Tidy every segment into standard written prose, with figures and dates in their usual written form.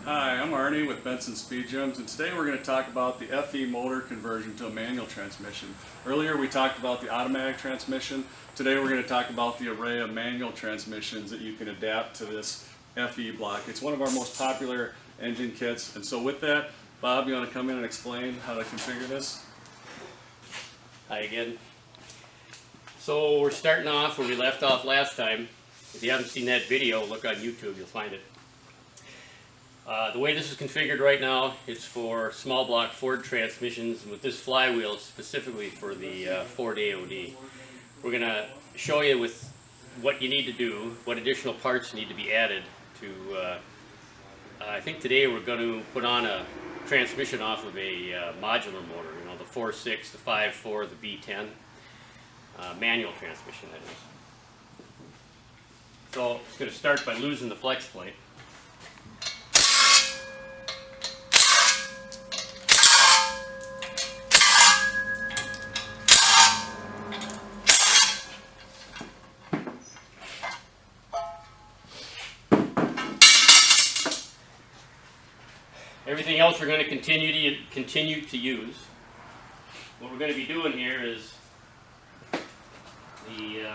Hi, I'm Arnie with Benson Speed Gems, and today we're going to talk about the FE motor conversion to a manual transmission. Earlier we talked about the automatic transmission. Today we're going to talk about the array of manual transmissions that you can adapt to this FE block. It's one of our most popular engine kits, and so with that, Bob, you want to come in and explain how to configure this? Hi again. So we're starting off where we left off last time. If you haven't seen that video, look on YouTube, you'll find it. The way this is configured right now, it's for small block Ford transmissions with this flywheel specifically for the Ford AOD. We're going to show you with what you need to do, what additional parts need to be added to, I think today we're going to put on a transmission off of a modular motor, you know, the 4.6, the 5.4, the V10, manual transmission that is. So it's going to start by losing the flex plate. Everything else we're going to continue to use. What we're going to be doing here is the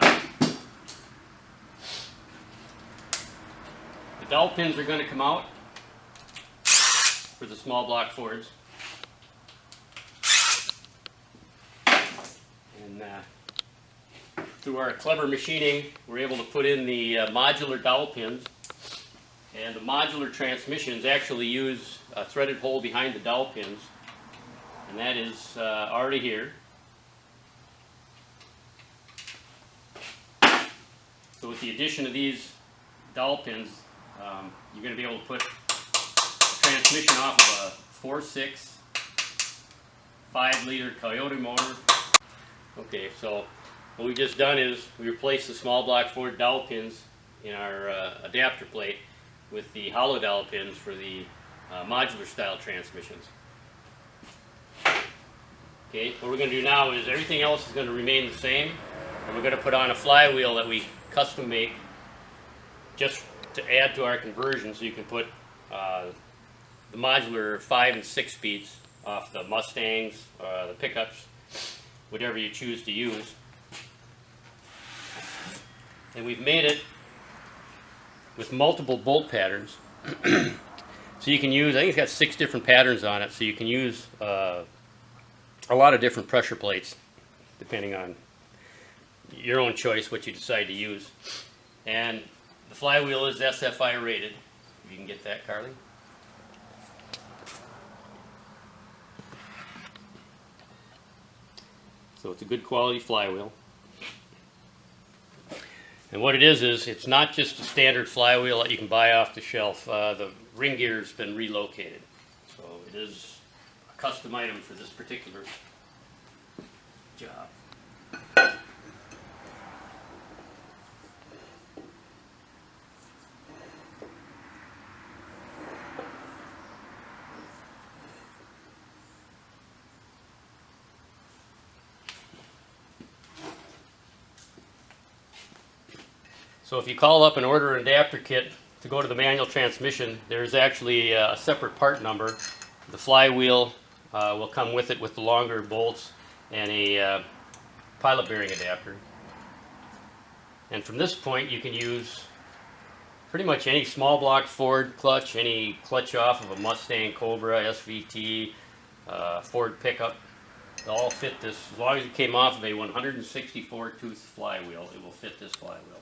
dowel pins are going to come out for the small block Fords. And through our clever machining, we're able to put in the modular dowel pins. And the modular transmissions actually use a threaded hole behind the dowel pins, and that is already here. So with the addition of these dowel pins, you're going to be able to put a transmission off of a 4.6 5-liter Coyote motor. Okay, so what we've just done is we replaced the small block Ford dowel pins in our adapter plate with the hollow dowel pins for the modular style transmissions. Okay, what we're going to do now is everything else is going to remain the same, and we're going to put on a flywheel that we custom make just to add to our conversion, so you can put the modular 5 and 6 speeds off the Mustangs, the pickups, whatever you choose to use. And we've made it with multiple bolt patterns. So you can use, I think it's got 6 different patterns on it, so you can use a lot of different pressure plates depending on your own choice what you decide to use. And the flywheel is SFI rated, if you can get that, Carly. So it's a good quality flywheel. And what it is it's not just a standard flywheel that you can buy off the shelf. The ring gear's been relocated. So it is a custom item for this particular job. So if you call up and order an adapter kit to go to the manual transmission, there's actually a separate part number. The flywheel will come with it with the longer bolts and a pilot bearing adapter. And from this point you can use pretty much any small block Ford clutch, any clutch off of a Mustang Cobra, SVT, Ford pickup. They'll all fit this. As long as it came off of a 164 tooth flywheel, it will fit this flywheel.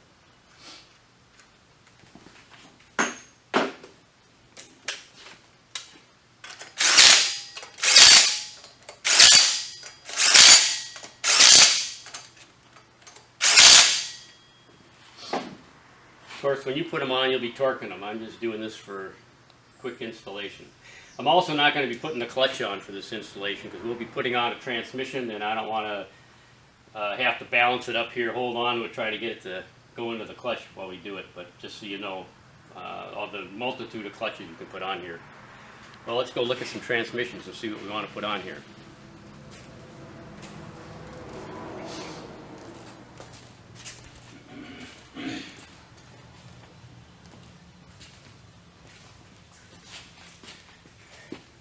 Of course, when you put them on, you'll be torquing them. I'm just doing this for quick installation. I'm also not going to be putting the clutch on for this installation because we'll be putting on a transmission, and I don't want to have to balance it up here, hold on, we'll try to get it to go into the clutch while we do it. But just so you know, all the multitude of clutches you can put on here. Well, let's go look at some transmissions and see what we want to put on here.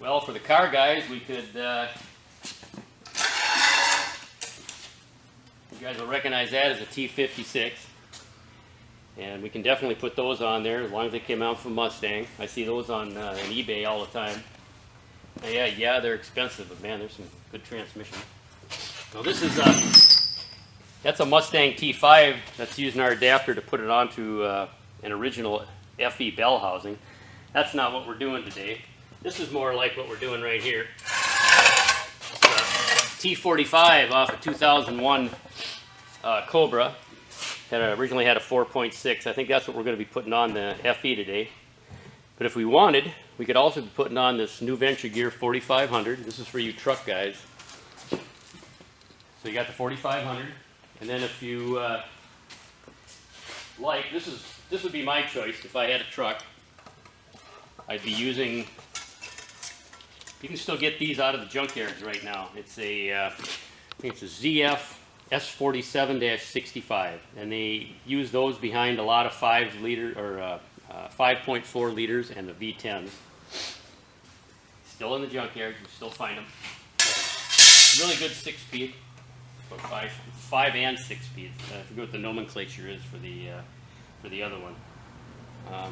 Well, for the car guys, we could, you guys will recognize that as a T56. And we can definitely put those on there as long as they came out from Mustang. I see those on eBay all the time. And yeah, they're expensive, but man, there's some good transmission. Now this is that's a Mustang T5 that's using our adapter to put it onto an original FE bell housing. That's not what we're doing today. This is more like what we're doing right here. T45 off a 2001 Cobra. Originally had a 4.6. I think that's what we're going to be putting on the FE today. But if we wanted, we could also be putting on this new Venture Gear 4500. This is for you truck guys. So you got the 4500, and then if you like, this would be my choice if I had a truck. I'd be using. You can still get these out of the junkyards right now. It's a, I think it's a ZF S47-65, and they use those behind a lot of 5-liter or 5.4 liters and the V10s. Still in the junkyard, you can still find them. Really good 6-speed, or 5 and 6 speeds. I forget what the nomenclature is for the other one. So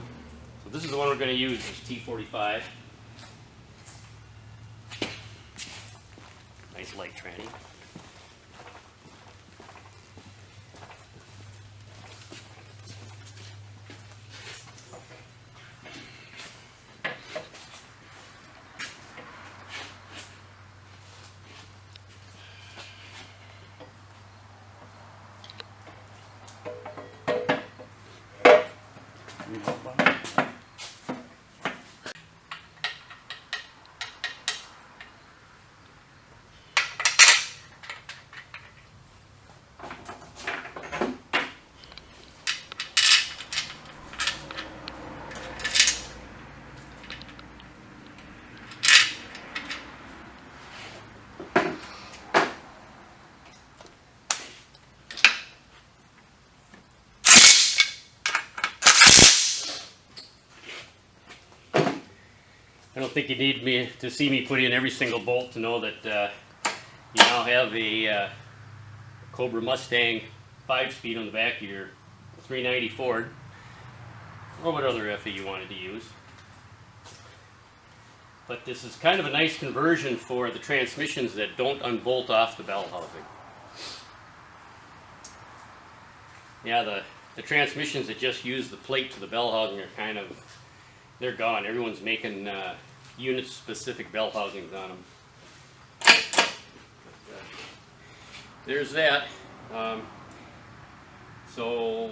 this is the one we're going to use, this T45. Nice light tranny. I don't think you need me to see me put in every single bolt to know that you now have a Cobra Mustang 5-speed on the back of your 390 Ford, or what other FE you wanted to use. But this is kind of a nice conversion for the transmissions that don't unbolt off the bell housing. Yeah, the transmissions that just use the plate to the bell housing are kind of, they're gone. Everyone's making unit-specific bell housings on them. There's that. So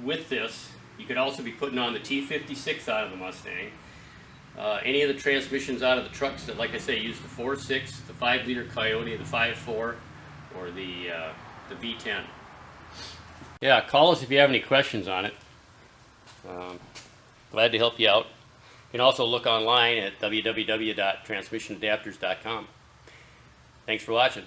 with this, you could also be putting on the T56 out of the Mustang. Any of the transmissions out of the trucks that, like I say, use the 4.6, the 5-liter Coyote, the 5.4, or the V10. Yeah, call us if you have any questions on it. Glad to help you out. You can also look online at www.transmissionadapters.com. Thanks for watching.